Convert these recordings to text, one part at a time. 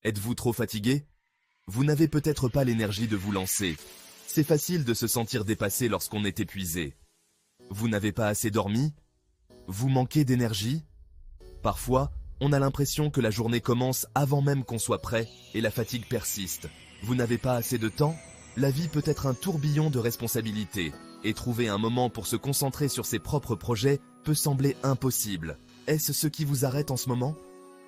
Êtes-vous trop fatigué? Vous n'avez peut-être pas l'énergie de vous lancer. C'est facile de se sentir dépassé lorsqu'on est épuisé. Vous n'avez pas assez dormi? Vous manquez d'énergie? Parfois, on a l'impression que la journée commence avant même qu'on soit prêt et la fatigue persiste. Vous n'avez pas assez de temps? La vie peut être un tourbillon de responsabilités et trouver un moment pour se concentrer sur ses propres projets peut sembler impossible. Est-ce ce qui vous arrête en ce moment?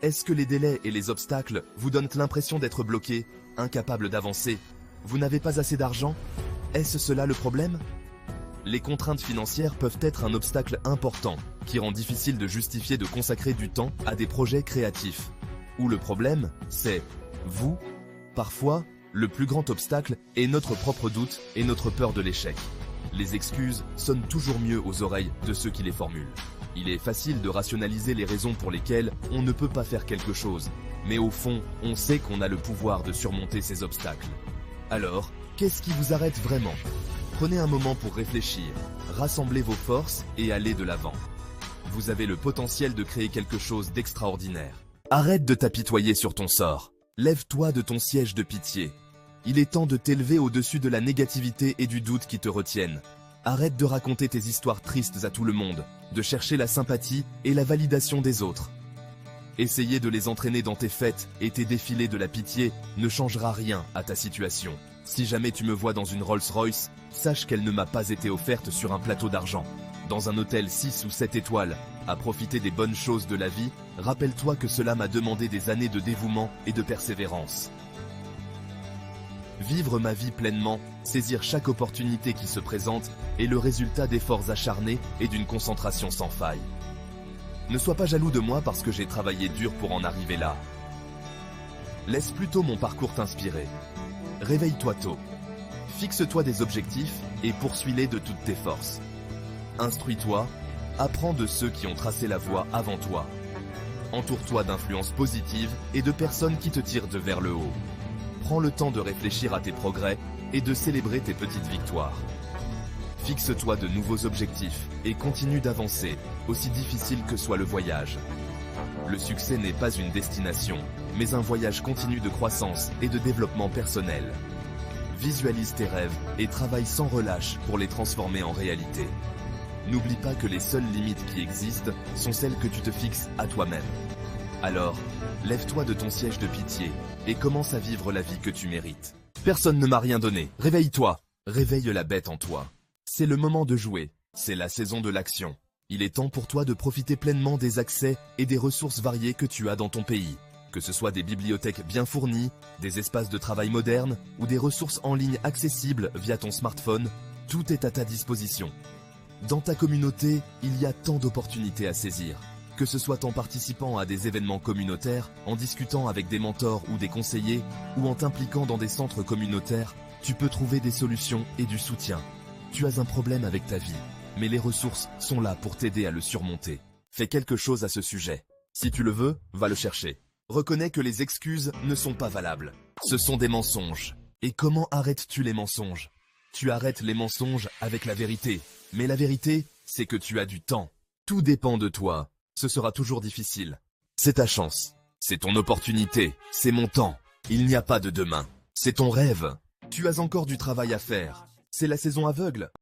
Est-ce que les délais et les obstacles vous donnent l'impression d'être bloqué, incapable d'avancer? Vous n'avez pas assez d'argent? Est-ce cela le problème? Les contraintes financières peuvent être un obstacle important qui rend difficile de justifier de consacrer du temps à des projets créatifs. Ou le problème, c'est vous. Parfois, le plus grand obstacle est notre propre doute et notre peur de l'échec. Les excuses sonnent toujours mieux aux oreilles de ceux qui les formulent. Il est facile de rationaliser les raisons pour lesquelles on ne peut pas faire quelque chose, mais au fond, on sait qu'on a le pouvoir de surmonter ces obstacles. Alors, qu'est-ce qui vous arrête vraiment? Prenez un moment pour réfléchir, rassemblez vos forces et allez de l'avant. Vous avez le potentiel de créer quelque chose d'extraordinaire. Arrête de t'apitoyer sur ton sort. Lève-toi de ton siège de pitié. Il est temps de t'élever au-dessus de la négativité et du doute qui te retiennent. Arrête de raconter tes histoires tristes à tout le monde, de chercher la sympathie et la validation des autres. Essayer de les entraîner dans tes fêtes et tes défilés de la pitié ne changera rien à ta situation. Si jamais tu me vois dans une Rolls-Royce, sache qu'elle ne m'a pas été offerte sur un plateau d'argent. Dans un hôtel 6 ou 7 étoiles, à profiter des bonnes choses de la vie, rappelle-toi que cela m'a demandé des années de dévouement et de persévérance. Vivre ma vie pleinement, saisir chaque opportunité qui se présente, est le résultat d'efforts acharnés et d'une concentration sans faille. Ne sois pas jaloux de moi parce que j'ai travaillé dur pour en arriver là. Laisse plutôt mon parcours t'inspirer. Réveille-toi tôt. Fixe-toi des objectifs et poursuis-les de toutes tes forces. Instruis-toi, apprends de ceux qui ont tracé la voie avant toi. Entoure-toi d'influences positives et de personnes qui te tirent vers le haut. Prends le temps de réfléchir à tes progrès et de célébrer tes petites victoires. Fixe-toi de nouveaux objectifs et continue d'avancer, aussi difficile que soit le voyage. Le succès n'est pas une destination, mais un voyage continu de croissance et de développement personnel. Visualise tes rêves et travaille sans relâche pour les transformer en réalité. N'oublie pas que les seules limites qui existent sont celles que tu te fixes à toi-même. Alors, lève-toi de ton siège de pitié et commence à vivre la vie que tu mérites. Personne ne m'a rien donné. Réveille-toi. Réveille la bête en toi. C'est le moment de jouer. C'est la saison de l'action. Il est temps pour toi de profiter pleinement des accès et des ressources variées que tu as dans ton pays. Que ce soit des bibliothèques bien fournies, des espaces de travail modernes ou des ressources en ligne accessibles via ton smartphone, tout est à ta disposition. Dans ta communauté, il y a tant d'opportunités à saisir. Que ce soit en participant à des événements communautaires, en discutant avec des mentors ou des conseillers, ou en t'impliquant dans des centres communautaires, tu peux trouver des solutions et du soutien. Tu as un problème avec ta vie, mais les ressources sont là pour t'aider à le surmonter. Fais quelque chose à ce sujet. Si tu le veux, va le chercher. Reconnais que les excuses ne sont pas valables. Ce sont des mensonges. Et comment arrêtes-tu les mensonges? Tu arrêtes les mensonges avec la vérité. Mais la vérité, c'est que tu as du temps. Tout dépend de toi. Ce sera toujours difficile. C'est ta chance. C'est ton opportunité. C'est mon temps. Il n'y a pas de demain. C'est ton rêve. Tu as encore du travail à faire. C'est la saison aveugle.